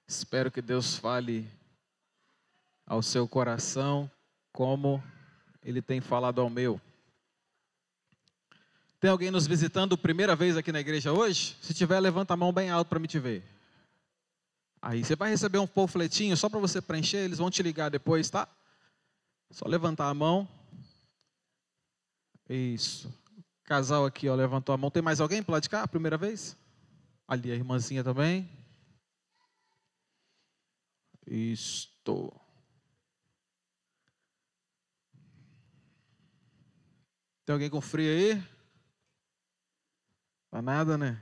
Espero que Deus fale ao seu coração como Ele tem falado ao meu. Tem alguém nos visitando primeira vez aqui na igreja hoje? Se tiver, levanta a mão bem alto para me te ver. Aí você vai receber um panfletinho só para você preencher, eles vão te ligar depois, tá? Só levantar a mão. Isso. Casal aqui, ó, levantou a mão. Tem mais alguém para lá de cá? Primeira vez? Ali a irmãzinha também. Isto. Tem alguém com frio aí? Tá nada, né?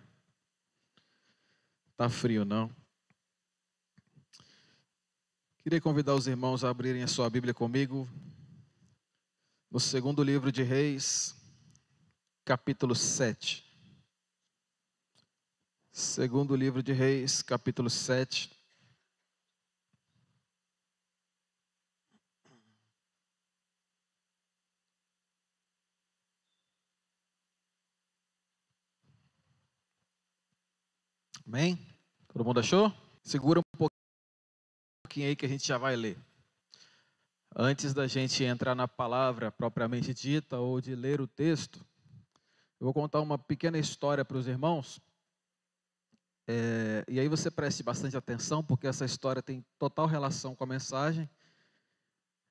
Tá frio, não. Queria convidar os irmãos a abrirem a sua Bíblia comigo no segundo livro de Reis, capítulo 7. Segundo livro de Reis, capítulo 7. Amém? Todo mundo achou? Segura um pouquinho aí que a gente já vai ler. Antes da gente entrar na palavra propriamente dita ou de ler o texto, eu vou contar uma pequena história para os irmãos. E aí você preste bastante atenção, porque essa história tem total relação com a mensagem.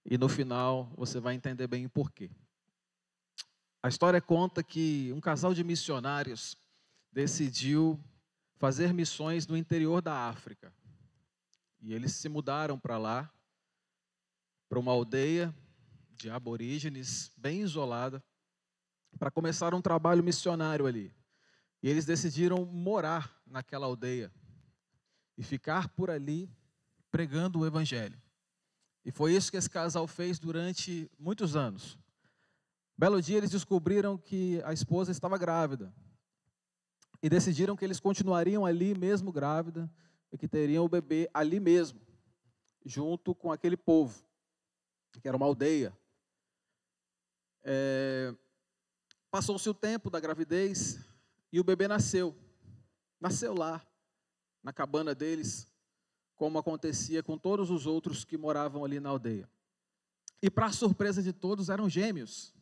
E no final você vai entender bem o porquê. A história conta que um casal de missionários decidiu fazer missões no interior da África. E eles se mudaram para lá, para uma aldeia de aborígenes, bem isolada, para começar um trabalho missionário ali. E eles decidiram morar naquela aldeia e ficar por ali pregando o evangelho. E foi isso que esse casal fez durante muitos anos. Belo dia eles descobriram que a esposa estava grávida. E decidiram que eles continuariam ali mesmo grávida e que teriam o bebê ali mesmo, junto com aquele povo, que era uma aldeia. Passou-se o tempo da gravidez e o bebê nasceu. Nasceu lá, na cabana deles, como acontecia com todos os outros que moravam ali na aldeia. E para a surpresa de todos, eram gêmeos,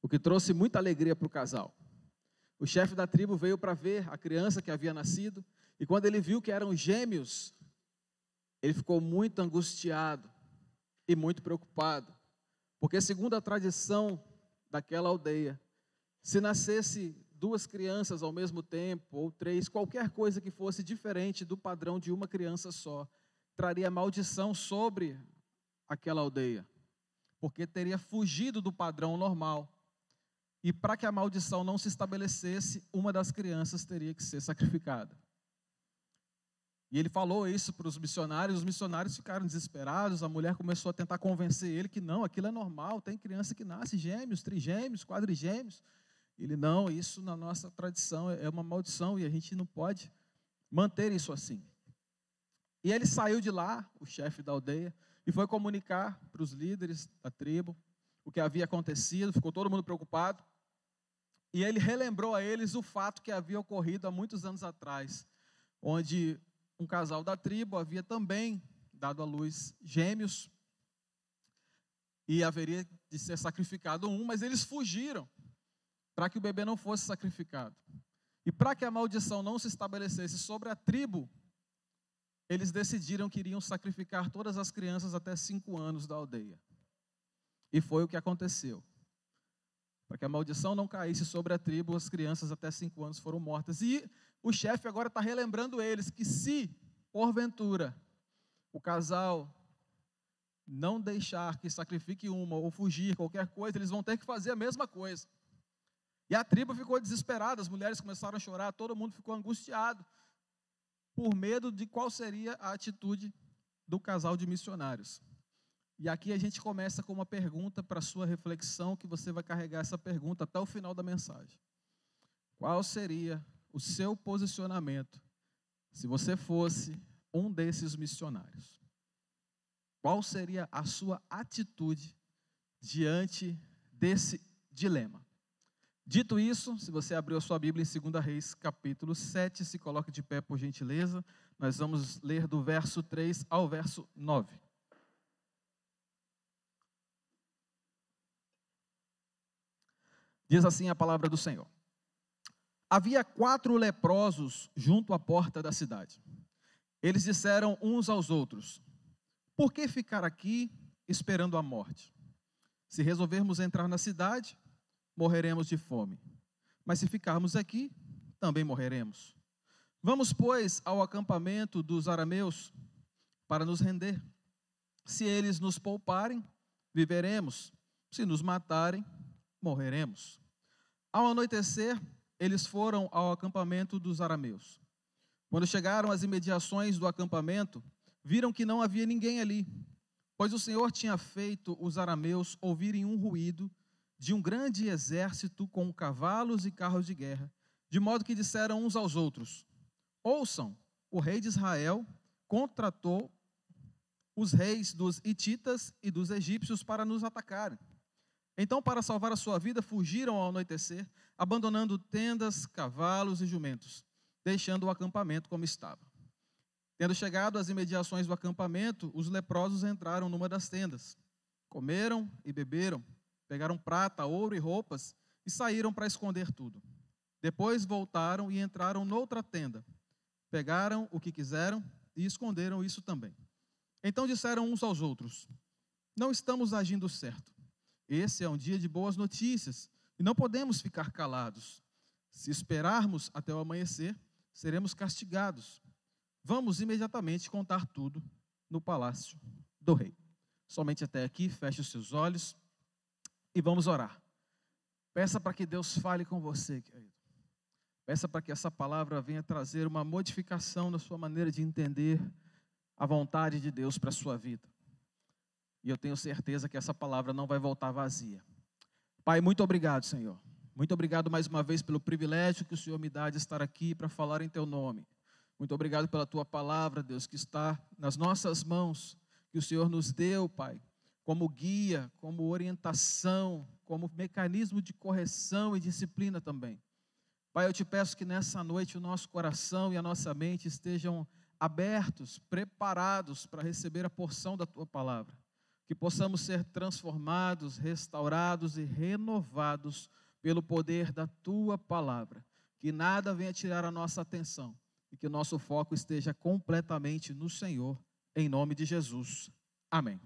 o que trouxe muita alegria para o casal. O chefe da tribo veio para ver a criança que havia nascido, e quando ele viu que eram gêmeos, ele ficou muito angustiado e muito preocupado, porque segundo a tradição daquela aldeia, se nascesse duas crianças ao mesmo tempo, ou três, qualquer coisa que fosse diferente do padrão de uma criança só, traria maldição sobre aquela aldeia, porque teria fugido do padrão normal. E para que a maldição não se estabelecesse, uma das crianças teria que ser sacrificada. E ele falou isso para os missionários ficaram desesperados, a mulher começou a tentar convencer ele que não, aquilo é normal, tem criança que nasce gêmeos, trigêmeos, quadrigêmeos. Ele, não, isso na nossa tradição é uma maldição e a gente não pode manter isso assim. E ele saiu de lá, o chefe da aldeia, e foi comunicar para os líderes da tribo o que havia acontecido, ficou todo mundo preocupado. E ele relembrou a eles o fato que havia ocorrido há muitos anos atrás, onde um casal da tribo havia também dado à luz gêmeos, e haveria de ser sacrificado um, mas eles fugiram para que o bebê não fosse sacrificado. E para que a maldição não se estabelecesse sobre a tribo, eles decidiram que iriam sacrificar todas as crianças até 5 anos da aldeia. E foi o que aconteceu. Para que a maldição não caísse sobre a tribo, as crianças até 5 anos foram mortas. E o chefe agora está relembrando eles que se, porventura, o casal não deixar que sacrifique uma ou fugir, qualquer coisa, eles vão ter que fazer a mesma coisa. E a tribo ficou desesperada, as mulheres começaram a chorar, todo mundo ficou angustiado, por medo de qual seria a atitude do casal de missionários. E aqui a gente começa com uma pergunta para a sua reflexão, que você vai carregar essa pergunta até o final da mensagem. Qual seria o seu posicionamento se você fosse um desses missionários? Qual seria a sua atitude diante desse dilema? Dito isso, se você abriu a sua Bíblia em 2 Reis, capítulo 7, se coloque de pé, por gentileza. Nós vamos ler do verso 3 ao verso 9. Diz assim a palavra do Senhor. Havia 4 leprosos junto à porta da cidade. Eles disseram uns aos outros: por que ficar aqui esperando a morte? Se resolvermos entrar na cidade, morreremos de fome. Mas se ficarmos aqui, também morreremos. Vamos, pois, ao acampamento dos arameus para nos render. Se eles nos pouparem, viveremos. Se nos matarem, morreremos. Ao anoitecer, eles foram ao acampamento dos arameus. Quando chegaram às imediações do acampamento, viram que não havia ninguém ali, pois o Senhor tinha feito os arameus ouvirem um ruído de um grande exército com cavalos e carros de guerra, de modo que disseram uns aos outros: ouçam, o rei de Israel contratou os reis dos hititas e dos egípcios para nos atacarem. Então, para salvar a sua vida, fugiram ao anoitecer, abandonando tendas, cavalos e jumentos, deixando o acampamento como estava. Tendo chegado às imediações do acampamento, os leprosos entraram numa das tendas. Comeram e beberam, pegaram prata, ouro e roupas e saíram para esconder tudo. Depois voltaram e entraram noutra tenda. Pegaram o que quiseram e esconderam isso também. Então disseram uns aos outros: não estamos agindo certo. Esse é um dia de boas notícias e não podemos ficar calados. Se esperarmos até o amanhecer, seremos castigados. Vamos imediatamente contar tudo no palácio do rei. Somente até aqui, feche os seus olhos e vamos orar. Peça para que Deus fale com você, querido. Peça para que essa palavra venha trazer uma modificação na sua maneira de entender a vontade de Deus para a sua vida. E eu tenho certeza que essa palavra não vai voltar vazia. Pai, muito obrigado, Senhor. Muito obrigado mais uma vez pelo privilégio que o Senhor me dá de estar aqui para falar em Teu nome. Muito obrigado pela Tua palavra, Deus, que está nas nossas mãos, que o Senhor nos deu, Pai, como guia, como orientação, como mecanismo de correção e disciplina também. Pai, eu te peço que nessa noite o nosso coração e a nossa mente estejam abertos, preparados para receber a porção da Tua palavra. Que possamos ser transformados, restaurados e renovados pelo poder da Tua palavra. Que nada venha tirar a nossa atenção e que o nosso foco esteja completamente no Senhor, em nome de Jesus. Amém.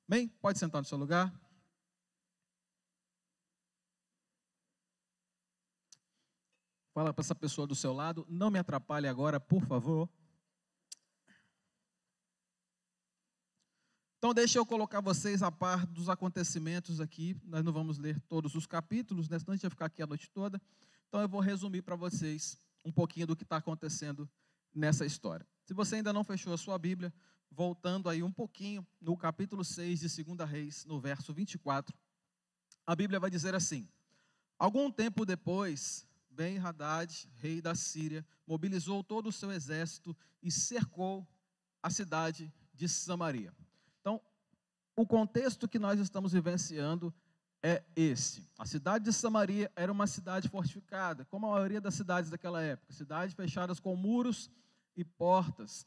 Amém? Pode sentar no seu lugar. Fala para essa pessoa do seu lado, não me atrapalhe agora, por favor. Então, deixa eu colocar vocês a par dos acontecimentos aqui. Nós não vamos ler todos os capítulos, né? Senão a gente vai ficar aqui a noite toda. Então, eu vou resumir para vocês um pouquinho do que está acontecendo nessa história. Se você ainda não fechou a sua Bíblia, voltando aí um pouquinho no capítulo 6 de 2 Reis, no verso 24, a Bíblia vai dizer assim: algum tempo depois, Ben-Hadad, rei da Síria, mobilizou todo o seu exército e cercou a cidade de Samaria. Então, o contexto que nós estamos vivenciando é esse. A cidade de Samaria era uma cidade fortificada, como a maioria das cidades daquela época. Cidades fechadas com muros e portas.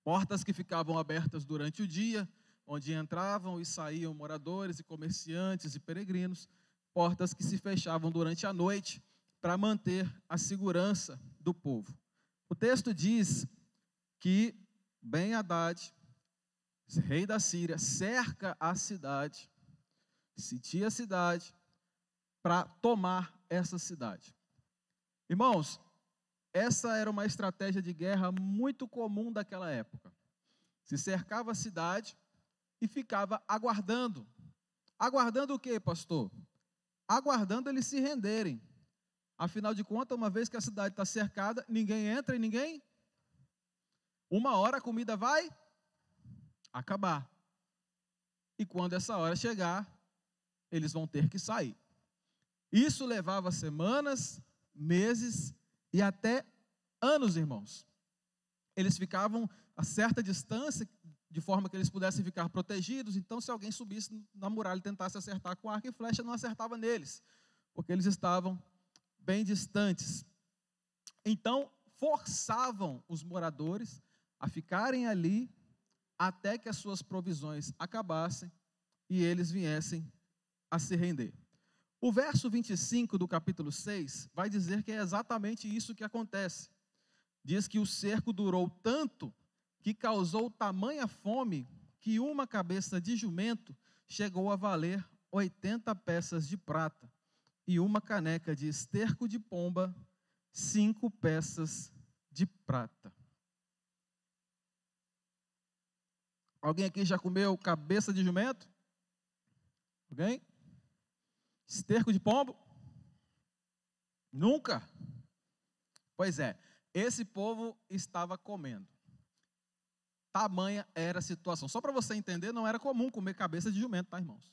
Portas que ficavam abertas durante o dia, onde entravam e saíam moradores e comerciantes e peregrinos. Portas que se fechavam durante a noite para manter a segurança do povo. O texto diz que Ben-Hadad, rei da Síria, cerca a cidade, sitia a cidade, para tomar essa cidade. Irmãos, essa era uma estratégia de guerra muito comum daquela época. Se cercava a cidade e ficava aguardando. Aguardando o quê, pastor? Aguardando eles se renderem. Afinal de contas, uma vez que a cidade está cercada, ninguém entra e ninguém... Uma hora a comida vai acabar. E quando essa hora chegar, eles vão ter que sair. Isso levava semanas, meses e até anos, irmãos. Eles ficavam a certa distância, de forma que eles pudessem ficar protegidos. Então, se alguém subisse na muralha e tentasse acertar com arco e flecha, não acertava neles. porque eles estavam bem distantes. Então, forçavam os moradores a ficarem ali até que as suas provisões acabassem e eles viessem a se render. O verso 25 do capítulo 6 vai dizer que é exatamente isso que acontece. Diz que o cerco durou tanto que causou tamanha fome que uma cabeça de jumento chegou a valer 80 peças de prata e uma caneca de esterco de pomba, 5 peças de prata. Alguém aqui já comeu cabeça de jumento? Alguém? Esterco de pombo? Nunca? Pois é, esse povo estava comendo. Tamanha era a situação. Só para você entender, não era comum comer cabeça de jumento, tá, irmãos?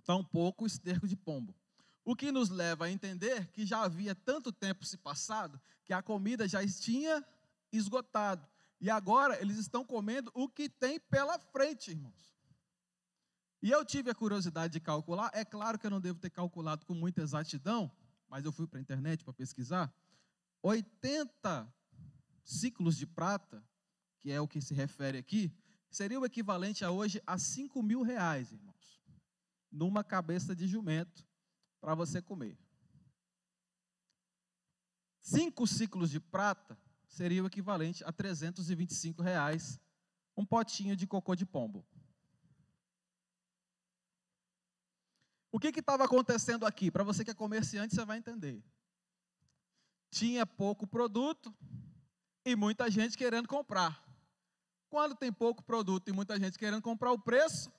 Tampouco esterco de pombo. O que nos leva a entender que já havia tanto tempo se passado que a comida já tinha esgotado. E agora eles estão comendo o que tem pela frente, irmãos. E eu tive a curiosidade de calcular. É claro que eu não devo ter calculado com muita exatidão, mas eu fui para a internet para pesquisar. 80 ciclos de prata, que é o que se refere aqui, seria o equivalente a hoje a 5 mil reais, irmãos, numa cabeça de jumento para você comer. 5 ciclos de prata seria o equivalente a 325 reais, um potinho de cocô de pombo. O que estava acontecendo aqui? Para você que é comerciante, você vai entender. Tinha pouco produto e muita gente querendo comprar. Quando tem pouco produto e muita gente querendo comprar, o preço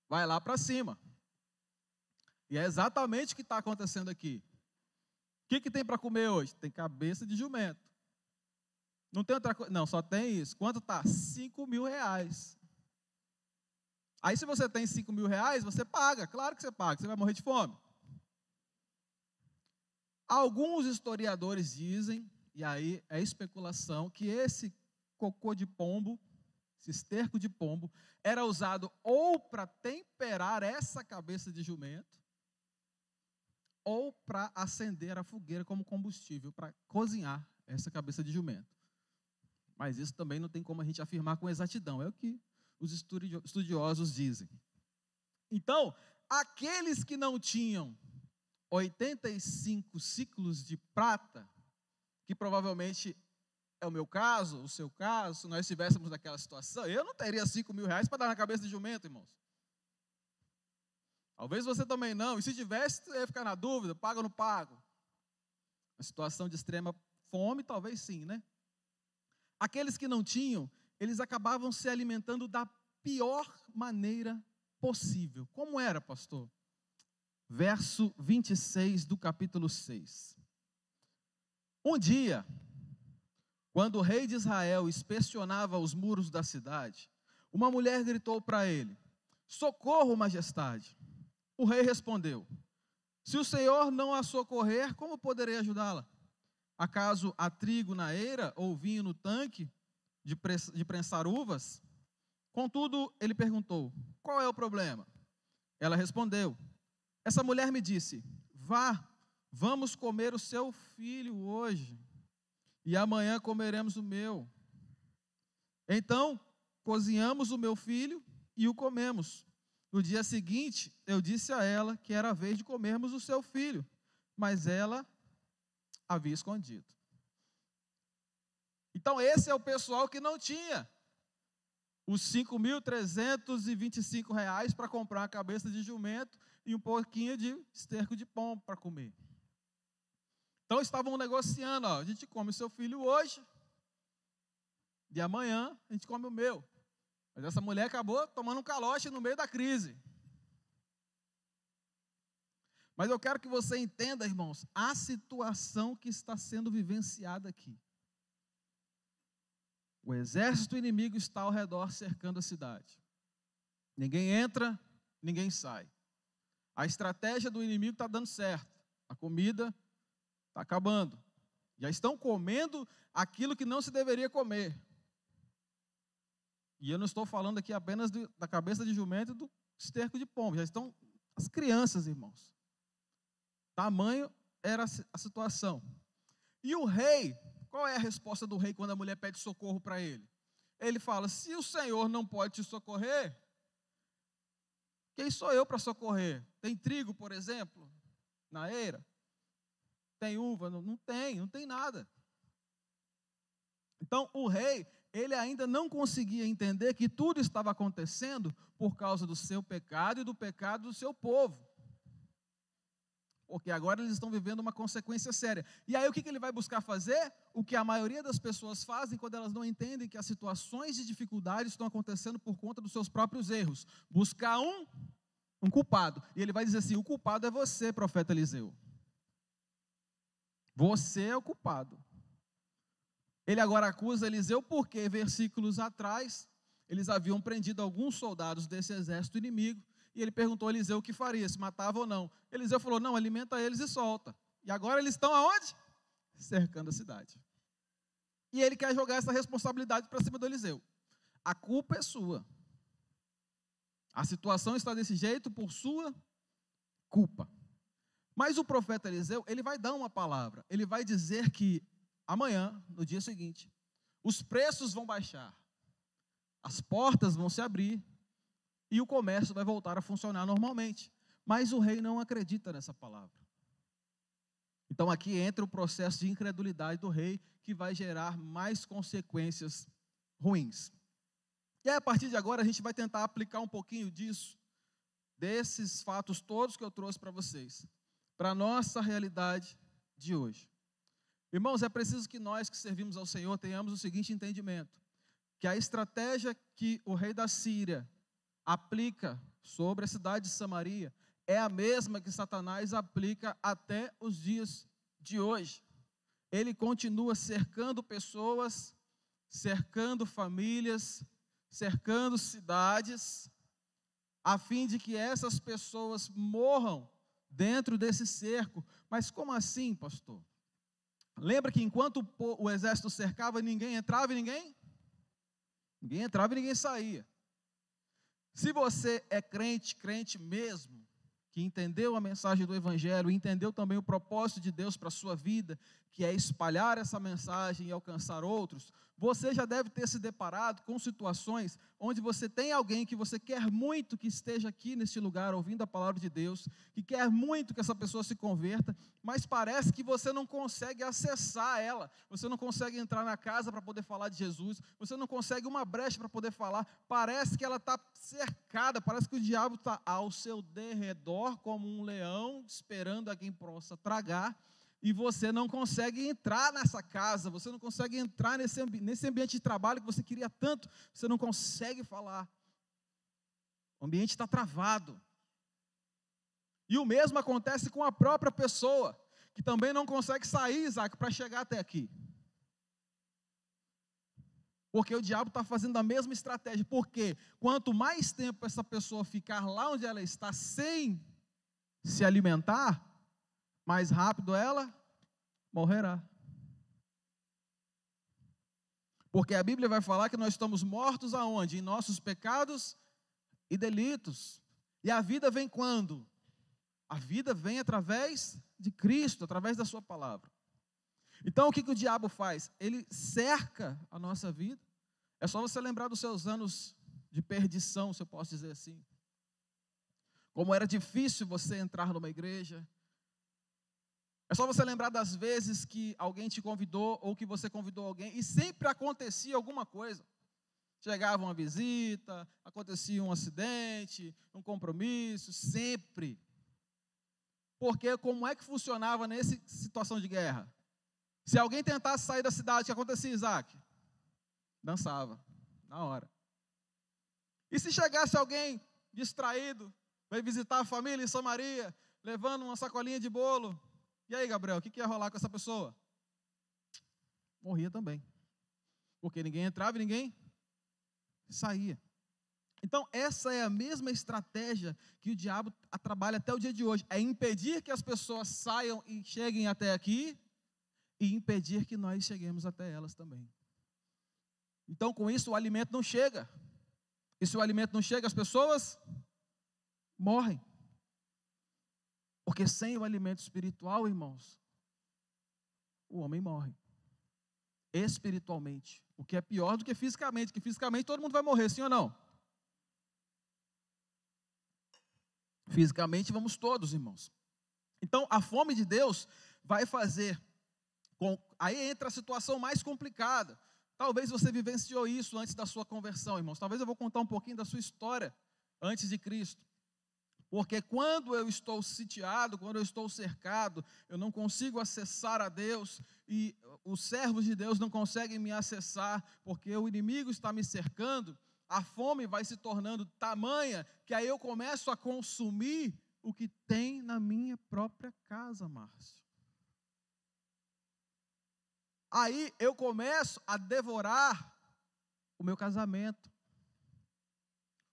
vai lá para cima. E é exatamente o que está acontecendo aqui. O que tem para comer hoje? Tem cabeça de jumento. Não tem outra coisa? Não, só tem isso. Quanto está? 5 mil reais. Aí se você tem 5 mil reais, você paga. Claro que você paga, você vai morrer de fome. Alguns historiadores dizem, e aí é especulação, que esse cocô de pombo, esse esterco de pombo, era usado ou para temperar essa cabeça de jumento, ou para acender a fogueira como combustível, para cozinhar essa cabeça de jumento. Mas isso também não tem como a gente afirmar com exatidão, é o que os estudiosos dizem. Então, aqueles que não tinham 85 ciclos de prata, que provavelmente é o meu caso, o seu caso, se nós estivéssemos naquela situação, eu não teria 5 mil reais para dar na cabeça de jumento, irmãos. Talvez você também não, e se tivesse, você ia ficar na dúvida, pago ou não pago? Uma situação de extrema fome, talvez sim, né? Aqueles que não tinham, eles acabavam se alimentando da pior maneira possível. Como era, pastor? Verso 26 do capítulo 6. Um dia, quando o rei de Israel inspecionava os muros da cidade, uma mulher gritou para ele: "Socorro, majestade." O rei respondeu: "Se o Senhor não a socorrer, como poderei ajudá-la? Acaso há trigo na eira ou vinho no tanque de prensar uvas?" Contudo, ele perguntou: "Qual é o problema?" Ela respondeu: "Essa mulher me disse: vá, vamos comer o seu filho hoje, e amanhã comeremos o meu. Então, cozinhamos o meu filho e o comemos. No dia seguinte, eu disse a ela que era a vez de comermos o seu filho, mas ela havia escondido." Então, esse é o pessoal que não tinha os 5.325 reais para comprar uma cabeça de jumento e um pouquinho de esterco de pombo para comer. Então, estavam negociando, ó, a gente come o seu filho hoje, e amanhã a gente come o meu. Mas essa mulher acabou tomando um calote no meio da crise. Mas eu quero que você entenda, irmãos, a situação que está sendo vivenciada aqui. O exército inimigo está ao redor cercando a cidade. Ninguém entra, ninguém sai. A estratégia do inimigo está dando certo. A comida está acabando. Já estão comendo aquilo que não se deveria comer. E eu não estou falando aqui apenas da cabeça de jumento e do esterco de pombo. Já estão As crianças, irmãos. Tamanho era a situação. E o rei, qual é a resposta do rei quando a mulher pede socorro para ele? Ele fala: se o Senhor não pode te socorrer, quem sou eu para socorrer? Tem trigo, por exemplo, na eira? Tem uva? Não tem nada. Então, o rei, ele ainda não conseguia entender que tudo estava acontecendo por causa do seu pecado e do pecado do seu povo. Porque agora eles estão vivendo uma consequência séria. E aí o que ele vai buscar fazer? O que a maioria das pessoas fazem quando elas não entendem que as situações de dificuldade estão acontecendo por conta dos seus próprios erros. Buscar um culpado. E ele vai dizer assim: o culpado é você, profeta Eliseu. Você é o culpado. Ele agora acusa Eliseu porque, versículos atrás, eles haviam prendido alguns soldados desse exército inimigo. E ele perguntou a Eliseu o que faria, se matava ou não. Eliseu falou: não, alimenta eles e solta. E agora eles estão aonde? Cercando a cidade. E ele quer jogar essa responsabilidade para cima do Eliseu. A culpa é sua. A situação está desse jeito por sua culpa. Mas o profeta Eliseu, ele vai dar uma palavra. Ele vai dizer que amanhã, no dia seguinte, os preços vão baixar. As portas vão se abrir. E o comércio vai voltar a funcionar normalmente. Mas o rei não acredita nessa palavra. Então aqui entra o processo de incredulidade do rei, que vai gerar mais consequências ruins. E aí, a partir de agora, a gente vai tentar aplicar um pouquinho disso, desses fatos todos que eu trouxe para vocês, para a nossa realidade de hoje. Irmãos, é preciso que nós que servimos ao Senhor tenhamos o seguinte entendimento: que a estratégia que o rei da Síria aplica sobre a cidade de Samaria é a mesma que Satanás aplica até os dias de hoje. Ele continua cercando pessoas, cercando famílias, cercando cidades, a fim de que essas pessoas morram dentro desse cerco. Mas como assim, pastor? Lembra que enquanto o exército cercava, ninguém entrava e ninguém entrava e ninguém saía. Se você é crente mesmo, que entendeu a mensagem do Evangelho, entendeu também o propósito de Deus para a sua vida, que é espalhar essa mensagem e alcançar outros, você já deve ter se deparado com situações onde você tem alguém que você quer muito que esteja aqui neste lugar ouvindo a palavra de Deus, que quer muito que essa pessoa se converta, mas parece que você não consegue acessar ela, você não consegue entrar na casa para poder falar de Jesus, você não consegue uma brecha para poder falar, parece que ela está cercada, parece que o diabo está ao seu derredor como um leão, esperando a quem possa tragar, e você não consegue entrar nessa casa, você não consegue entrar nesse ambiente de trabalho que você queria tanto, você não consegue falar. O ambiente está travado. E o mesmo acontece com a própria pessoa, que também não consegue sair, Isaac, para chegar até aqui. Porque o diabo está fazendo a mesma estratégia. Porque quanto mais tempo essa pessoa ficar lá onde ela está, sem se alimentar, mais rápido ela morrerá. Porque a Bíblia vai falar que nós estamos mortos aonde? Em nossos pecados e delitos. E a vida vem quando? A vida vem através de Cristo, através da sua palavra. Então o que o diabo faz? Ele cerca a nossa vida. É só você lembrar dos seus anos de perdição, se eu posso dizer assim. Como era difícil você entrar numa igreja. É só você lembrar das vezes que alguém te convidou ou que você convidou alguém e sempre acontecia alguma coisa. Chegava uma visita, acontecia um acidente, um compromisso, sempre. Porque como é que funcionava nessa situação de guerra? Se alguém tentasse sair da cidade, o que acontecia, Isaac? Dançava, na hora. E se chegasse alguém distraído, veio visitar a família em Samaria, levando uma sacolinha de bolo, e aí, Gabriel, o que ia rolar com essa pessoa? Morria também. Porque ninguém entrava e ninguém saía. Então, essa é a mesma estratégia que o diabo trabalha até o dia de hoje. É impedir que as pessoas saiam e cheguem até aqui e impedir que nós cheguemos até elas também. Então, com isso, o alimento não chega. E se o alimento não chega, as pessoas morrem. Porque sem o alimento espiritual, irmãos, o homem morre. Espiritualmente. O que é pior do que fisicamente. Que fisicamente todo mundo vai morrer, sim ou não? Fisicamente vamos todos, irmãos. Então, a fome de Deus vai fazer aí entra a situação mais complicada. Talvez você vivenciou isso antes da sua conversão, irmãos. Talvez eu vou contar um pouquinho da sua história antes de Cristo. Porque quando eu estou sitiado, quando eu estou cercado, eu não consigo acessar a Deus e os servos de Deus não conseguem me acessar porque o inimigo está me cercando, a fome vai se tornando tamanha que aí eu começo a consumir o que tem na minha própria casa, Márcio. Aí eu começo a devorar o meu casamento,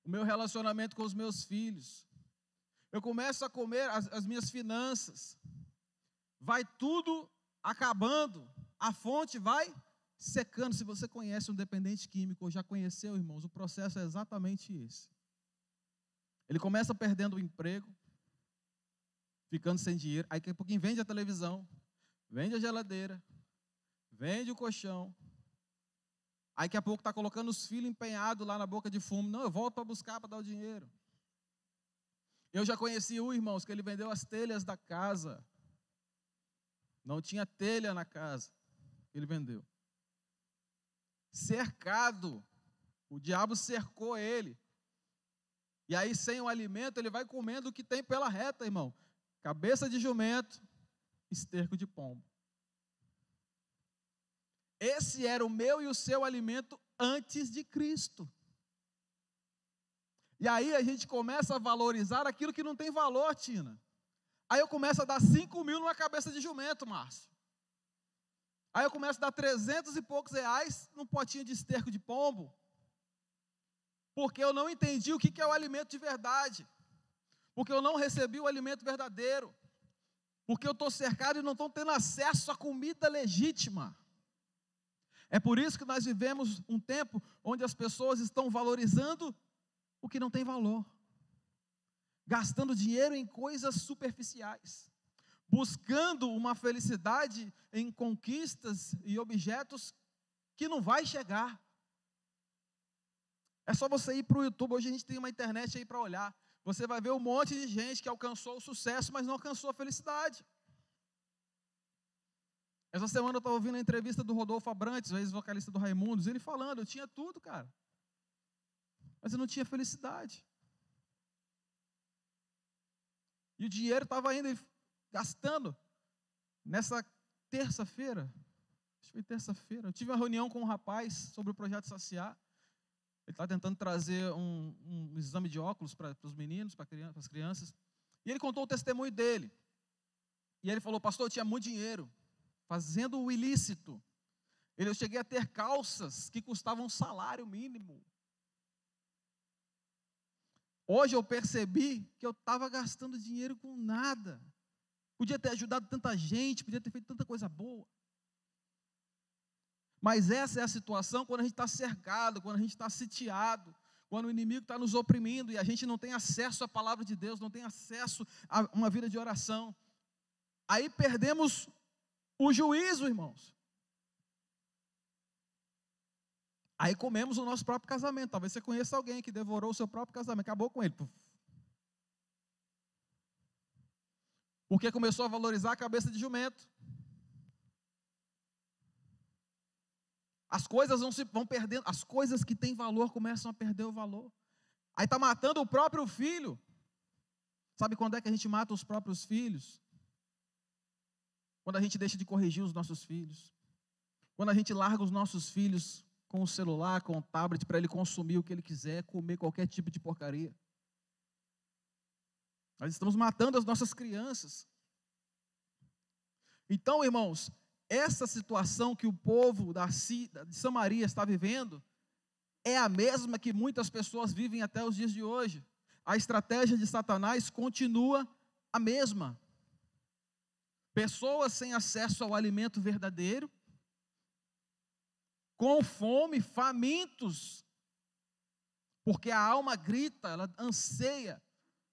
o meu relacionamento com os meus filhos. Eu começo a comer as minhas finanças. Vai tudo acabando. A fonte vai secando. Se você conhece um dependente químico, ou já conheceu, irmãos, o processo é exatamente esse. Ele começa perdendo o emprego, ficando sem dinheiro. Aí daqui a pouquinho vende a televisão, vende a geladeira, vende o colchão. Aí daqui a pouco está colocando os filhos empenhados lá na boca de fumo. Não, eu volto para buscar para dar o dinheiro. Eu já conheci irmãos, que ele vendeu as telhas da casa. Não tinha telha na casa. Ele vendeu. Cercado. O diabo cercou ele. E aí, sem o alimento, ele vai comendo o que tem pela reta, irmão. Cabeça de jumento, esterco de pombo. Esse era o meu e o seu alimento antes de Cristo. E aí a gente começa a valorizar aquilo que não tem valor, Tina. Aí eu começo a dar 5 mil numa cabeça de jumento, Márcio. Aí eu começo a dar 300 e poucos reais num potinho de esterco de pombo. Porque eu não entendi o que é o alimento de verdade. Porque eu não recebi o alimento verdadeiro. Porque eu estou cercado e não estou tendo acesso à comida legítima. É por isso que nós vivemos um tempo onde as pessoas estão valorizando o que não tem valor, gastando dinheiro em coisas superficiais, buscando uma felicidade em conquistas e objetos que não vai chegar. É só você ir para o YouTube, hoje a gente tem uma internet aí para olhar, você vai ver um monte de gente que alcançou o sucesso, mas não alcançou a felicidade. Essa semana eu estava ouvindo a entrevista do Rodolfo Abrantes, o ex-vocalista do Raimundos, ele falando, eu tinha tudo, cara, mas eu não tinha felicidade. E o dinheiro estava indo gastando. Nessa terça-feira, acho que foi terça-feira, eu tive uma reunião com um rapaz sobre o projeto Saciar. Ele está tentando trazer um exame de óculos para os meninos, para as crianças. E ele contou o testemunho dele. E ele falou, pastor, eu tinha muito dinheiro, fazendo o ilícito. Eu cheguei a ter calças que custavam um salário mínimo. Hoje eu percebi que eu estava gastando dinheiro com nada. Podia ter ajudado tanta gente, podia ter feito tanta coisa boa. Mas essa é a situação quando a gente está cercado, quando a gente está sitiado, quando o inimigo está nos oprimindo e a gente não tem acesso à palavra de Deus, não tem acesso a uma vida de oração. Aí perdemos o juízo, irmãos. Aí comemos o nosso próprio casamento. Talvez você conheça alguém que devorou o seu próprio casamento, acabou com ele. Porque começou a valorizar a cabeça de jumento. As coisas vão perdendo, as coisas que têm valor começam a perder o valor. Aí está matando o próprio filho. Sabe quando é que a gente mata os próprios filhos? Quando a gente deixa de corrigir os nossos filhos. Quando a gente larga os nossos filhos com o celular, com o tablet, para ele consumir o que ele quiser, comer qualquer tipo de porcaria. Nós estamos matando as nossas crianças. Então, irmãos, essa situação que o povo de Samaria está vivendo é a mesma que muitas pessoas vivem até os dias de hoje. A estratégia de Satanás continua a mesma. Pessoas sem acesso ao alimento verdadeiro, com fome, famintos, porque a alma grita, ela anseia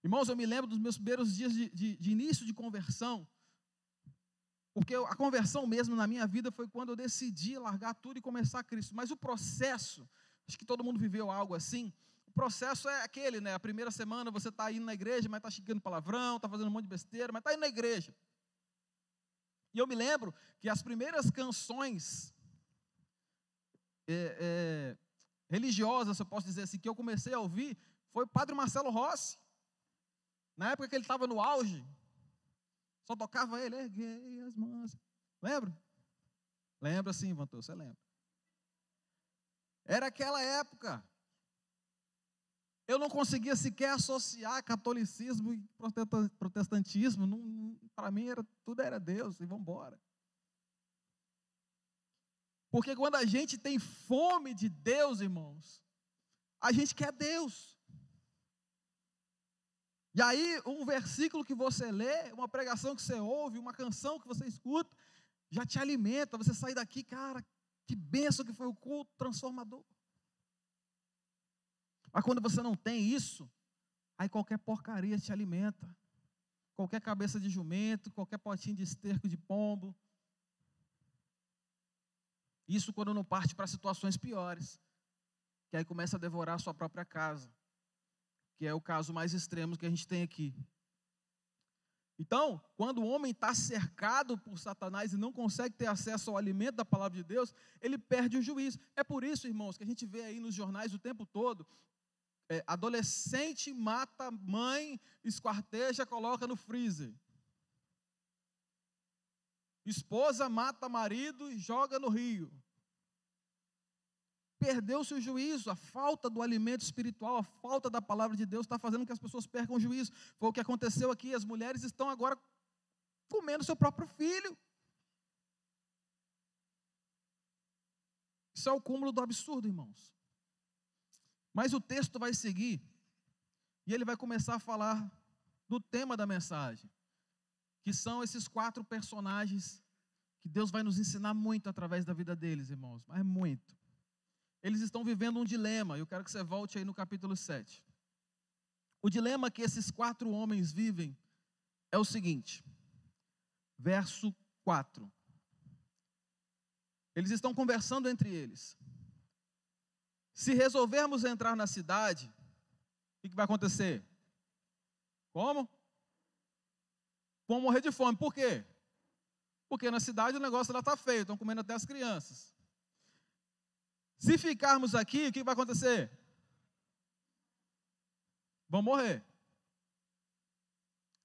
Irmãos, eu me lembro dos meus primeiros dias de início de conversão, porque a conversão mesmo na minha vida foi quando eu decidi largar tudo e começar a Cristo. Mas o processo, acho que todo mundo viveu algo assim, o processo é aquele, né? A primeira semana você está indo na igreja, mas está xingando palavrão, está fazendo um monte de besteira, mas está indo na igreja. E eu me lembro que as primeiras canções religiosas, se eu posso dizer assim, que eu comecei a ouvir, foi o Padre Marcelo Rossi. Na época que ele estava no auge, só tocava ele, erguei as mãos. Lembra? Lembra sim, Vantor, você lembra. Era aquela época. Eu não conseguia sequer associar catolicismo e protestantismo. Para mim, tudo era Deus e vamos embora. Porque quando a gente tem fome de Deus, irmãos, a gente quer Deus. E aí, um versículo que você lê, uma pregação que você ouve, uma canção que você escuta, já te alimenta. Você sai daqui, cara, que bênção que foi o culto transformador. Mas quando você não tem isso, aí qualquer porcaria te alimenta. Qualquer cabeça de jumento, qualquer potinho de esterco de pombo. Isso quando não parte para situações piores, que aí começa a devorar a sua própria casa, que é o caso mais extremo que a gente tem aqui. Então, quando o homem está cercado por Satanás e não consegue ter acesso ao alimento da palavra de Deus, ele perde o juízo. É por isso, irmãos, que a gente vê aí nos jornais o tempo todo, adolescente mata mãe, esquarteja, coloca no freezer. Esposa mata marido e joga no rio. Perdeu-se o juízo, a falta do alimento espiritual, a falta da palavra de Deus está fazendo com que as pessoas percam o juízo. Foi o que aconteceu aqui, as mulheres estão agora comendo seu próprio filho. Isso é o cúmulo do absurdo, irmãos. Mas o texto vai seguir, e ele vai começar a falar do tema da mensagem, que são esses 4 personagens que Deus vai nos ensinar muito através da vida deles, irmãos, mas muito. Eles estão vivendo um dilema, eu quero que você volte aí no capítulo 7. O dilema que esses 4 homens vivem é o seguinte, verso 4. Eles estão conversando entre eles. Se resolvermos entrar na cidade, o que vai acontecer? Como? Vão morrer de fome. Por quê? Porque na cidade o negócio lá está feio, estão comendo até as crianças. Se ficarmos aqui, o que vai acontecer? Vão morrer.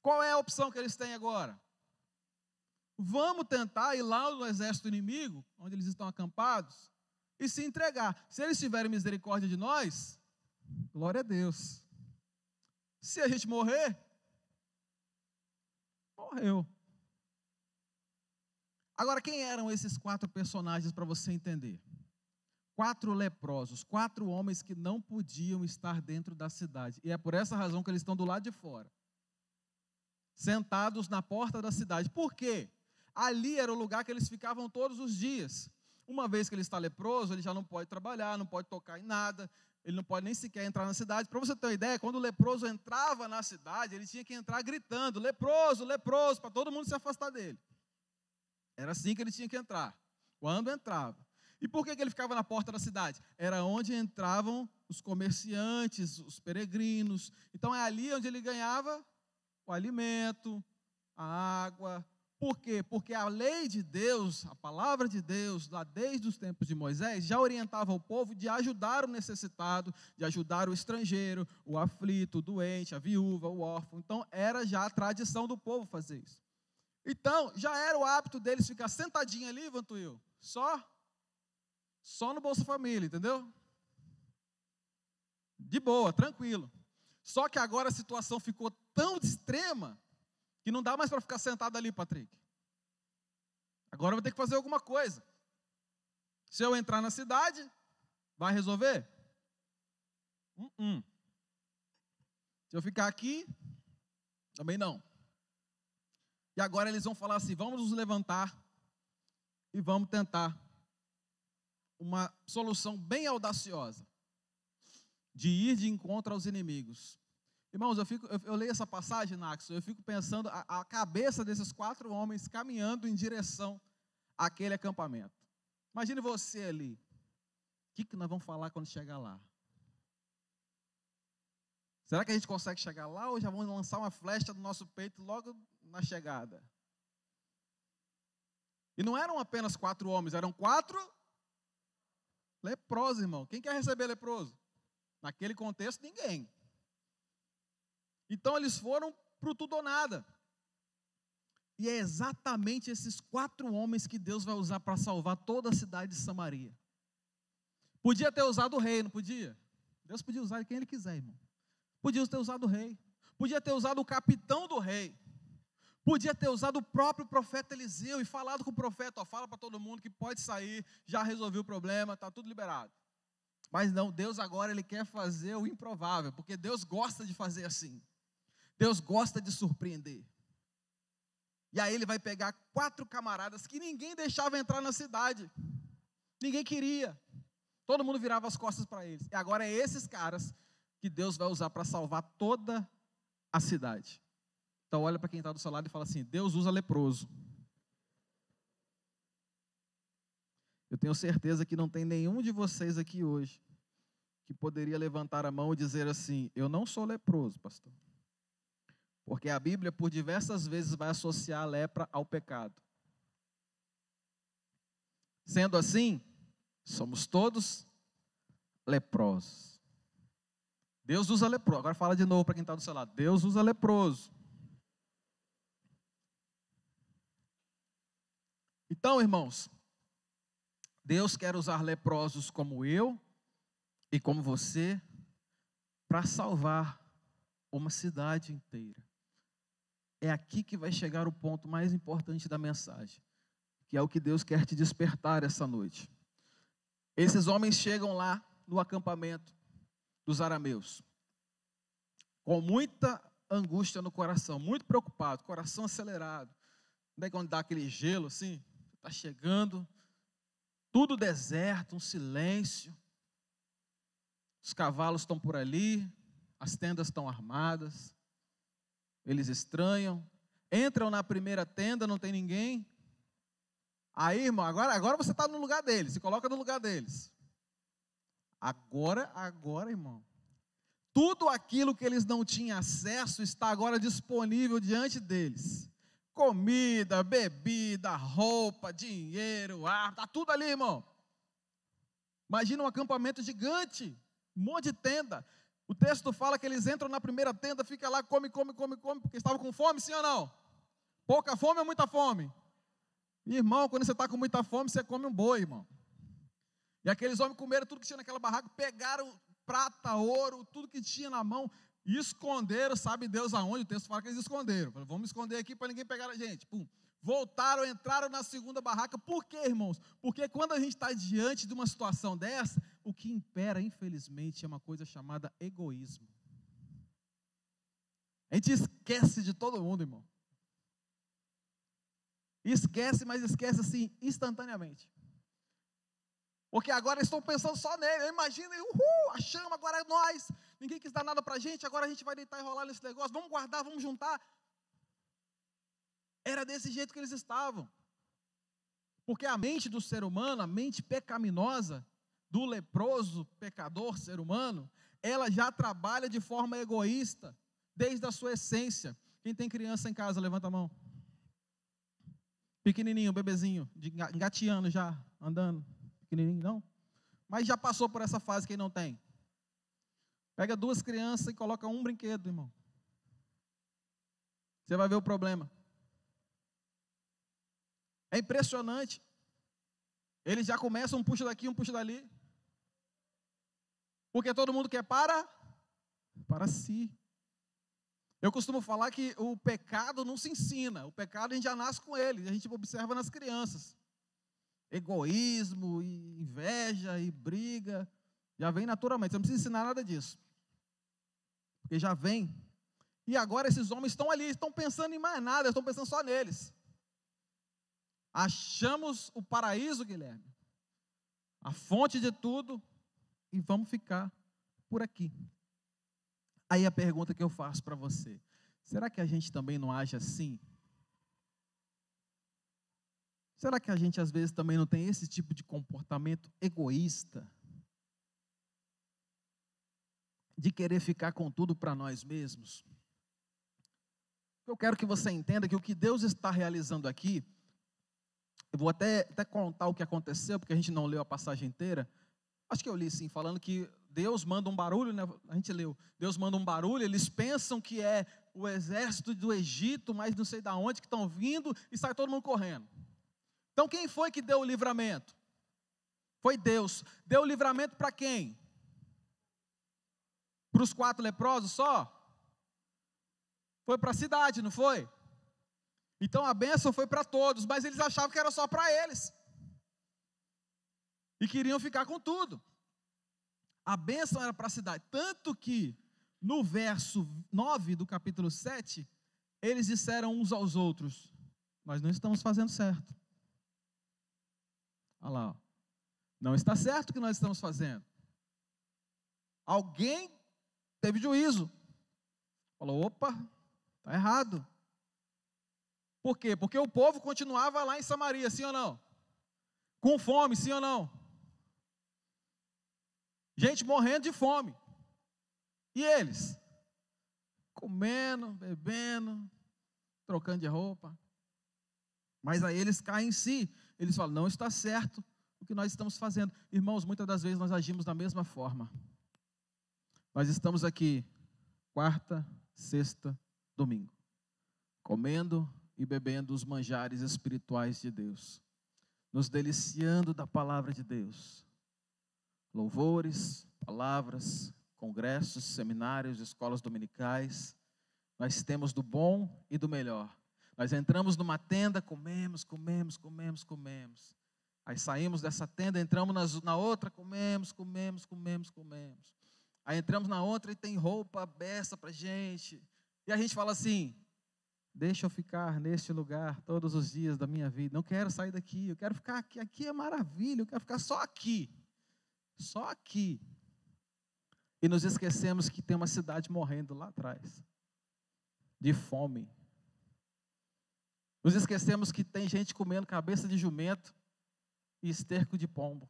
Qual é a opção que eles têm agora? Vamos tentar ir lá no exército inimigo, onde eles estão acampados, e se entregar. Se eles tiverem misericórdia de nós, glória a Deus. Se a gente morrer, morreu. Agora, quem eram esses 4 personagens para você entender? 4 leprosos, 4 homens que não podiam estar dentro da cidade. E é por essa razão que eles estão do lado de fora, sentados na porta da cidade. Por quê? Ali era o lugar que eles ficavam todos os dias. Uma vez que ele está leproso, ele já não pode trabalhar, não pode tocar em nada, ele não pode nem sequer entrar na cidade. Para você ter uma ideia, quando o leproso entrava na cidade, ele tinha que entrar gritando, leproso, leproso, para todo mundo se afastar dele. Era assim que ele tinha que entrar, quando entrava. E por que ele ficava na porta da cidade? Era onde entravam os comerciantes, os peregrinos. Então é ali onde ele ganhava o alimento, a água. Por quê? Porque a lei de Deus, a palavra de Deus, lá desde os tempos de Moisés, já orientava o povo de ajudar o necessitado, de ajudar o estrangeiro, o aflito, o doente, a viúva, o órfão. Então era já a tradição do povo fazer isso. Então, já era o hábito deles ficar sentadinho ali, Vantuil, só no Bolsa Família, entendeu? De boa, tranquilo. Só que agora a situação ficou tão extrema que não dá mais para ficar sentado ali, Patrick. Agora eu vou ter que fazer alguma coisa. Se eu entrar na cidade, vai resolver? Se eu ficar aqui, também não. E agora eles vão falar assim, vamos nos levantar e vamos tentar uma solução bem audaciosa de ir de encontro aos inimigos. Irmãos, eu leio essa passagem, Naxo, eu fico pensando a cabeça desses 4 homens caminhando em direção àquele acampamento. Imagine você ali. O que nós vamos falar quando chegar lá? Será que a gente consegue chegar lá ou já vamos lançar uma flecha no nosso peito logo na chegada? E não eram apenas 4 homens, eram 4 leprosos, irmão. Quem quer receber leproso? Naquele contexto, ninguém. Então eles foram para o tudo ou nada. E é exatamente esses 4 homens que Deus vai usar para salvar toda a cidade de Samaria. Podia ter usado o rei, não podia? Deus podia usar quem Ele quiser, irmão. Podia ter usado o rei. Podia ter usado o capitão do rei. Podia ter usado o próprio profeta Eliseu e falado com o profeta, ó, fala para todo mundo que pode sair, já resolveu o problema, está tudo liberado. Mas não, Deus agora Ele quer fazer o improvável, porque Deus gosta de fazer assim. Deus gosta de surpreender. E aí Ele vai pegar 4 camaradas que ninguém deixava entrar na cidade. Ninguém queria. Todo mundo virava as costas para eles. E agora é esses caras que Deus vai usar para salvar toda a cidade. Então olha para quem está do seu lado e fala assim: Deus usa leproso. Eu tenho certeza que não tem nenhum de vocês aqui hoje que poderia levantar a mão e dizer assim: eu não sou leproso, pastor. Porque a Bíblia por diversas vezes vai associar a lepra ao pecado. Sendo assim, somos todos leprosos. Deus usa leproso. Agora fala de novo para quem está do seu lado. Deus usa leproso. Então, irmãos, Deus quer usar leprosos como eu e como você para salvar uma cidade inteira. É aqui que vai chegar o ponto mais importante da mensagem, que é o que Deus quer te despertar essa noite. Esses homens chegam lá no acampamento dos arameus, com muita angústia no coração, muito preocupado, coração acelerado. Daí quando dá aquele gelo assim, está chegando, tudo deserto, um silêncio. Os cavalos estão por ali, as tendas estão armadas. Eles estranham, entram na primeira tenda, não tem ninguém. Aí, irmão, agora você está no lugar deles, se coloca no lugar deles. Agora, irmão, tudo aquilo que eles não tinham acesso está agora disponível diante deles. Comida, bebida, roupa, dinheiro, ar, está tudo ali, irmão. Imagina um acampamento gigante, um monte de tenda. O texto fala que eles entram na primeira tenda, fica lá, come, porque estavam com fome, sim ou não? Pouca fome ou muita fome? Irmão, quando você está com muita fome, você come um boi, irmão. E aqueles homens comeram tudo que tinha naquela barraca, pegaram prata, ouro, tudo que tinha na mão, e esconderam, sabe Deus aonde? O texto fala que eles esconderam. Falaram, vamos esconder aqui para ninguém pegar a gente. Pum. Voltaram, entraram na segunda barraca. Por quê, irmãos? Porque quando a gente está diante de uma situação dessa, o que impera, infelizmente, é uma coisa chamada egoísmo. A gente esquece de todo mundo, irmão. Esquece, mas esquece assim, instantaneamente. Porque agora estão pensando só nele. Imagina, a chama, agora é nós. Ninguém quis dar nada para a gente, agora a gente vai deitar e rolar nesse negócio. Vamos guardar, vamos juntar. Era desse jeito que eles estavam. Porque a mente do ser humano, a mente pecaminosa, do leproso, pecador, ser humano, ela já trabalha de forma egoísta, desde a sua essência. Quem tem criança em casa, levanta a mão. Pequenininho, bebezinho, engateando já, andando. Pequenininho, não? Mas já passou por essa fase, quem não tem? Pega 2 crianças e coloca um brinquedo, irmão. Você vai ver o problema. É impressionante. Eles já começam, um puxa daqui, um puxa dali. Porque todo mundo quer para si. Eu costumo falar que o pecado não se ensina. O pecado a gente já nasce com ele. A gente observa nas crianças. Egoísmo, e inveja, e briga. Já vem naturalmente. Você não precisa ensinar nada disso. Porque já vem. E agora esses homens estão ali, estão pensando em mais nada, estão pensando só neles. Achamos o paraíso, Guilherme, a fonte de tudo, e vamos ficar por aqui. Aí a pergunta que eu faço para você: será que a gente também não age assim? Será que a gente às vezes também não tem esse tipo de comportamento egoísta? De querer ficar com tudo para nós mesmos? Eu quero que você entenda que o que Deus está realizando aqui, eu vou até contar o que aconteceu, porque a gente não leu a passagem inteira. Acho que eu li sim, falando que Deus manda um barulho, né? A gente leu. Deus manda um barulho, eles pensam que é o exército do Egito, mas não sei de onde que estão vindo, e sai todo mundo correndo. Então quem foi que deu o livramento? Foi Deus. Deu o livramento para quem? Para os 4 leprosos só? Foi para a cidade, não foi? Então a bênção foi para todos, mas eles achavam que era só para eles. E queriam ficar com tudo. A bênção era para a cidade. Tanto que no verso 9 do capítulo 7, eles disseram uns aos outros: nós não estamos fazendo certo. Olha lá, ó. Não está certo o que nós estamos fazendo. Alguém teve juízo. Falou: opa, está errado. Por quê? Porque o povo continuava lá em Samaria, sim ou não? Com fome, sim ou não? Gente morrendo de fome. E eles? Comendo, bebendo, trocando de roupa. Mas aí eles caem em si. Eles falam: não está certo o que nós estamos fazendo. Irmãos, muitas das vezes nós agimos da mesma forma. Nós estamos aqui, quarta, sexta, domingo, comendo e bebendo os manjares espirituais de Deus, nos deliciando da palavra de Deus. Louvores, palavras, congressos, seminários, escolas dominicais. Nós temos do bom e do melhor. Nós entramos numa tenda, comemos. Aí saímos dessa tenda, entramos na outra, comemos. Aí entramos na outra e tem roupa beça para a gente. E a gente fala assim: deixa eu ficar neste lugar todos os dias da minha vida. Não quero sair daqui, eu quero ficar aqui. Aqui é maravilha, eu quero ficar só aqui. Só aqui. E nos esquecemos que tem uma cidade morrendo lá atrás, de fome. Nos esquecemos que tem gente comendo cabeça de jumento e esterco de pombo.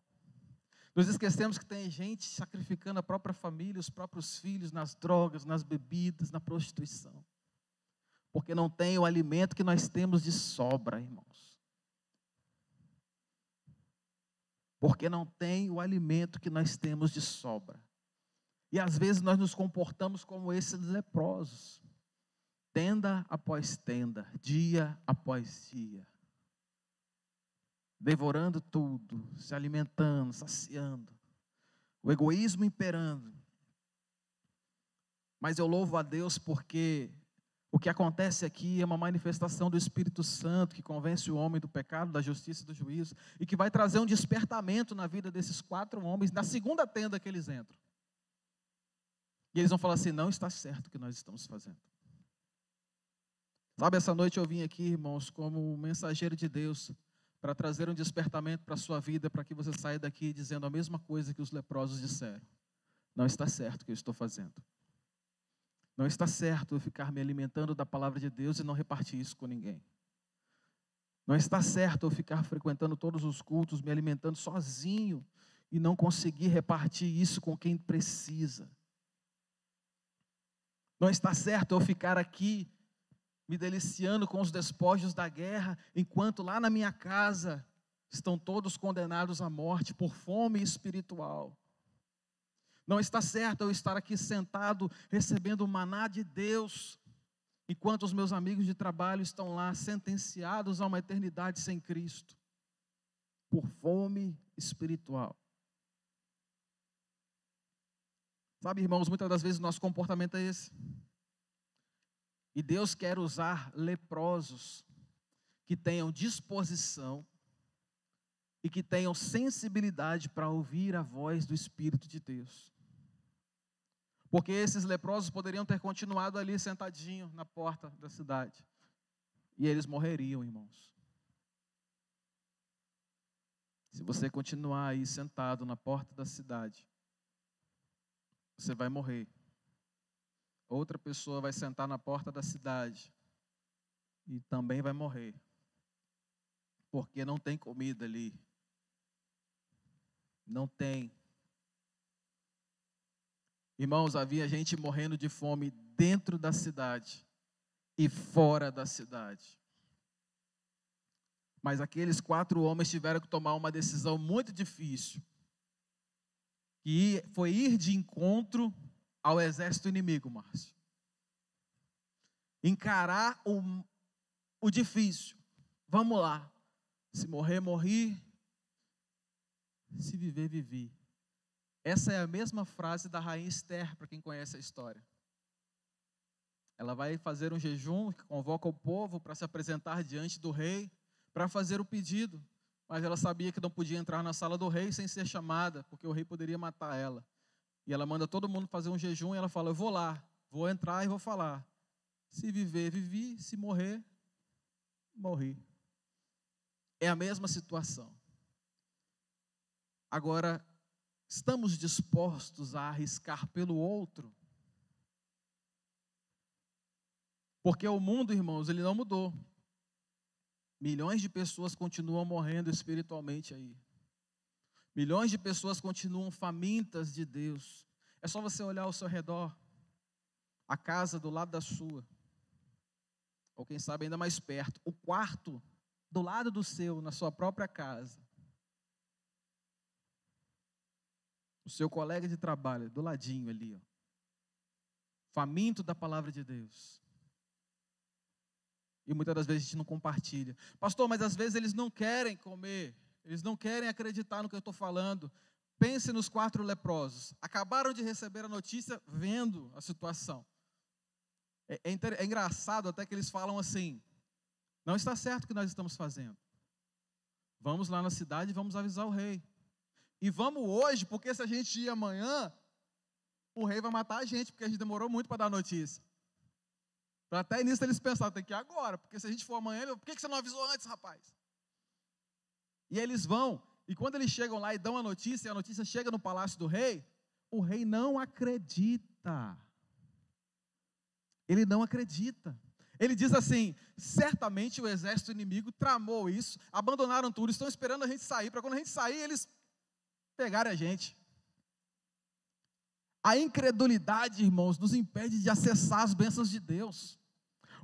Nos esquecemos que tem gente sacrificando a própria família, os próprios filhos nas drogas, nas bebidas, na prostituição. Porque não tem o alimento que nós temos de sobra, irmãos. Porque não tem o alimento que nós temos de sobra. E às vezes nós nos comportamos como esses leprosos. Tenda após tenda, dia após dia. Devorando tudo, se alimentando, saciando. O egoísmo imperando. Mas eu louvo a Deus porque o que acontece aqui é uma manifestação do Espírito Santo que convence o homem do pecado, da justiça e do juízo, e que vai trazer um despertamento na vida desses 4 homens, na segunda tenda que eles entram. E eles vão falar assim: não está certo o que nós estamos fazendo. Sabe, essa noite eu vim aqui, irmãos, como mensageiro de Deus, para trazer um despertamento para a sua vida, para que você saia daqui dizendo a mesma coisa que os leprosos disseram: não está certo o que eu estou fazendo. Não está certo eu ficar me alimentando da palavra de Deus e não repartir isso com ninguém. Não está certo eu ficar frequentando todos os cultos, me alimentando sozinho e não conseguir repartir isso com quem precisa. Não está certo eu ficar aqui me deliciando com os despojos da guerra, enquanto lá na minha casa estão todos condenados à morte por fome espiritual. Não está certo eu estar aqui sentado recebendo o maná de Deus, enquanto os meus amigos de trabalho estão lá sentenciados a uma eternidade sem Cristo, por fome espiritual. Sabe, irmãos, muitas das vezes o nosso comportamento é esse. E Deus quer usar leprosos que tenham disposição e que tenham sensibilidade para ouvir a voz do Espírito de Deus. Porque esses leprosos poderiam ter continuado ali sentadinho na porta da cidade. E eles morreriam, irmãos. Se você continuar aí sentado na porta da cidade, você vai morrer. outra pessoa vai sentar na porta da cidade e também vai morrer, porque não tem comida ali. Não tem. Irmãos, havia gente morrendo de fome dentro da cidade e fora da cidade. Mas aqueles 4 homens tiveram que tomar uma decisão muito difícil, que foi ir de encontro ao exército inimigo, Márcio. Encarar o difícil. Vamos lá. Se morrer, morri. Se viver, vivi. Essa é a mesma frase da rainha Esther, para quem conhece a história. Ela vai fazer um jejum, convoca o povo para se apresentar diante do rei, para fazer o pedido. Mas ela sabia que não podia entrar na sala do rei sem ser chamada, porque o rei poderia matar ela. E ela manda todo mundo fazer um jejum e ela fala: eu vou lá, vou entrar e vou falar. Se viver, vivi. Se morrer, morri. É a mesma situação. Agora, estamos dispostos a arriscar pelo outro? Porque o mundo, irmãos, ele não mudou. Milhões de pessoas continuam morrendo espiritualmente aí. Milhões de pessoas continuam famintas de Deus. É só você olhar ao seu redor. A casa do lado da sua. Ou quem sabe ainda mais perto. O quarto do lado do seu, na sua própria casa. O seu colega de trabalho, do ladinho ali, ó, faminto da palavra de Deus. E muitas das vezes a gente não compartilha. Pastor, mas às vezes eles não querem comer, eles não querem acreditar no que eu estou falando. Pense nos 4 leprosos. Acabaram de receber a notícia vendo a situação. É engraçado até que eles falam assim: não está certo o que nós estamos fazendo. Vamos lá na cidade e vamos avisar o rei. E vamos hoje, porque se a gente ir amanhã, o rei vai matar a gente, porque a gente demorou muito para dar a notícia. Para até nisso eles pensaram: tem que ir agora, porque se a gente for amanhã, por que você não avisou antes, rapaz? E eles vão, e quando eles chegam lá e dão a notícia, e a notícia chega no palácio do rei, o rei não acredita. Ele não acredita. Ele diz assim: certamente o exército inimigo tramou isso, abandonaram tudo, estão esperando a gente sair, para quando a gente sair, eles pegarem a gente. A incredulidade, irmãos, nos impede de acessar as bênçãos de Deus.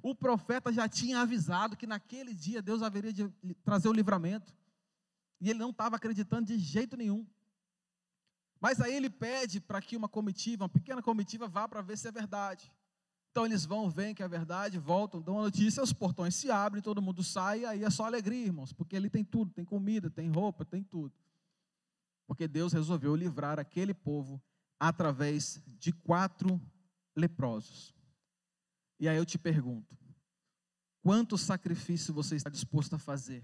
O profeta já tinha avisado que naquele dia Deus haveria de trazer o livramento. E ele não estava acreditando de jeito nenhum. Mas aí ele pede para que uma pequena comitiva, vá para ver se é verdade. Então eles vão, veem que é verdade, voltam, dão a notícia, os portões se abrem, todo mundo sai, e aí é só alegria, irmãos, porque ali tem tudo, tem comida, tem roupa, tem tudo. Porque Deus resolveu livrar aquele povo através de 4 leprosos. E aí eu te pergunto: quanto sacrifício você está disposto a fazer?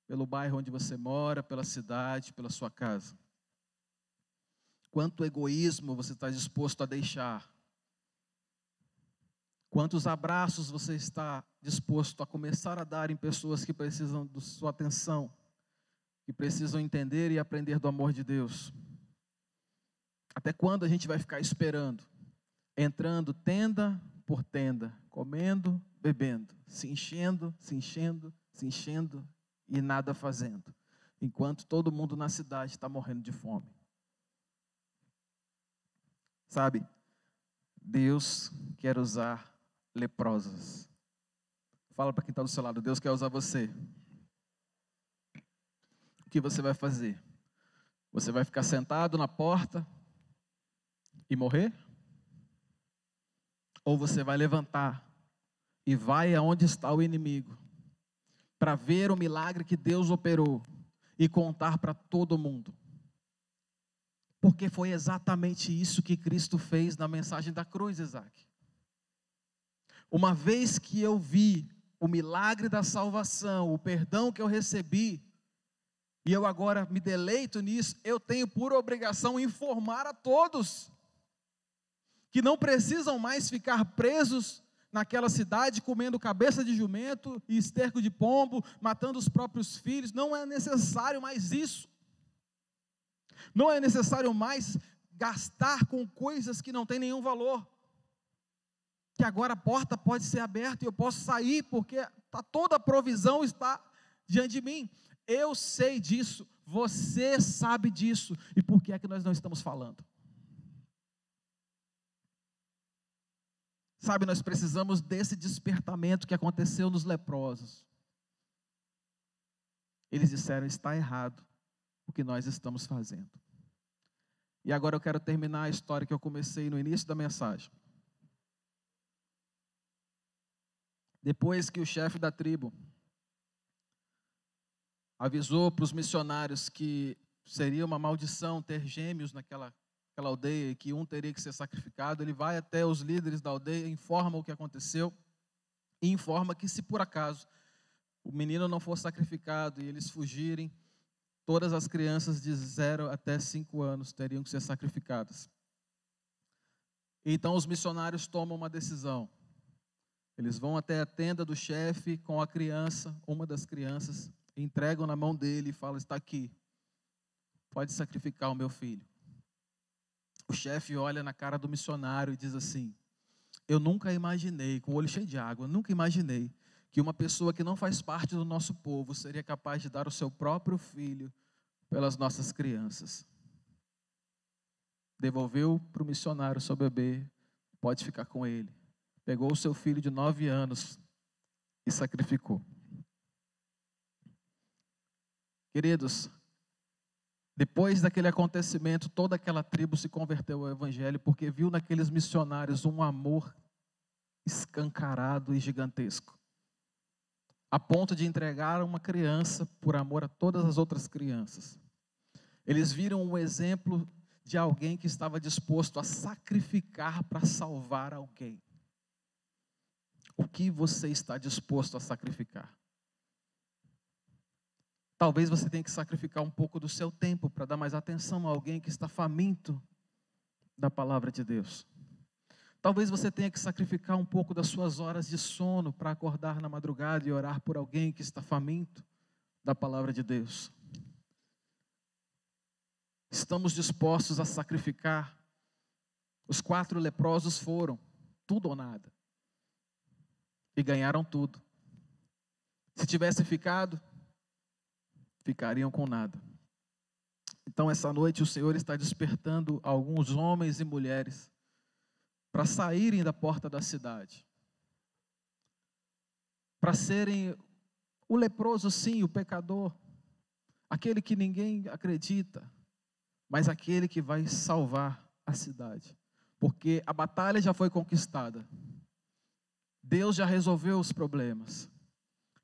Pelo bairro onde você mora, pela cidade, pela sua casa? Quanto egoísmo você está disposto a deixar? Quantos abraços você está disposto a começar a dar em pessoas que precisam da sua atenção, que precisam entender e aprender do amor de Deus? Até quando a gente vai ficar esperando, entrando tenda por tenda, comendo, bebendo, se enchendo, se enchendo, se enchendo e nada fazendo, enquanto todo mundo na cidade está morrendo de fome? Sabe, Deus quer usar leprosos. Fala para quem está do seu lado: Deus quer usar você. O que você vai fazer? Você vai ficar sentado na porta e morrer? Ou você vai levantar e vai aonde está o inimigo, para ver o milagre que Deus operou e contar para todo mundo? Porque foi exatamente isso que Cristo fez na mensagem da cruz, Isaac. Uma vez que eu vi o milagre da salvação, o perdão que eu recebi, e eu agora me deleito nisso, eu tenho por obrigação informar a todos que não precisam mais ficar presos naquela cidade, comendo cabeça de jumento e esterco de pombo, matando os próprios filhos. Não é necessário mais isso. Não é necessário mais gastar com coisas que não têm nenhum valor. Que agora a porta pode ser aberta e eu posso sair, porque toda a provisão está diante de mim. Eu sei disso, você sabe disso, e por que é que nós não estamos falando? Sabe, nós precisamos desse despertamento que aconteceu nos leprosos. Eles disseram, está errado o que nós estamos fazendo. E agora eu quero terminar a história que eu comecei no início da mensagem. Depois que o chefe da tribo avisou para os missionários que seria uma maldição ter gêmeos naquela aldeia e que um teria que ser sacrificado, ele vai até os líderes da aldeia, informa o que aconteceu e informa que se por acaso o menino não for sacrificado e eles fugirem, todas as crianças de 0 até 5 anos teriam que ser sacrificadas. Então os missionários tomam uma decisão. Eles vão até a tenda do chefe com a criança, uma das crianças, entregam na mão dele e falam, está aqui, pode sacrificar o meu filho. O chefe olha na cara do missionário e diz assim, eu nunca imaginei, com o olho cheio de água, nunca imaginei que uma pessoa que não faz parte do nosso povo seria capaz de dar o seu próprio filho pelas nossas crianças. Devolveu para o missionário seu bebê, pode ficar com ele. Pegou o seu filho de 9 anos e sacrificou. Queridos, depois daquele acontecimento, toda aquela tribo se converteu ao evangelho porque viu naqueles missionários um amor escancarado e gigantesco, a ponto de entregar uma criança por amor a todas as outras crianças. Eles viram um exemplo de alguém que estava disposto a sacrificar para salvar alguém. O que você está disposto a sacrificar? Talvez você tenha que sacrificar um pouco do seu tempo para dar mais atenção a alguém que está faminto da palavra de Deus. Talvez você tenha que sacrificar um pouco das suas horas de sono para acordar na madrugada e orar por alguém que está faminto da palavra de Deus. Estamos dispostos a sacrificar. Os 4 leprosos foram, tudo ou nada. E ganharam tudo. Se tivesse ficado, ficariam com nada. Então essa noite o Senhor está despertando alguns homens e mulheres para saírem da porta da cidade. Para serem o leproso sim, o pecador, aquele que ninguém acredita, mas aquele que vai salvar a cidade. Porque a batalha já foi conquistada. Deus já resolveu os problemas.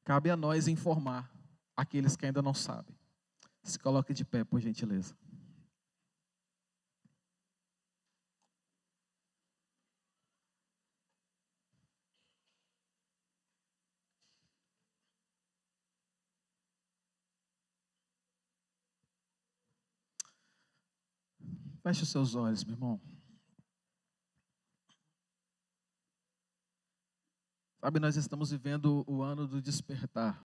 Cabe a nós informar aqueles que ainda não sabem. Se coloque de pé, por gentileza. Feche os seus olhos, meu irmão. Sabe, nós estamos vivendo o ano do despertar.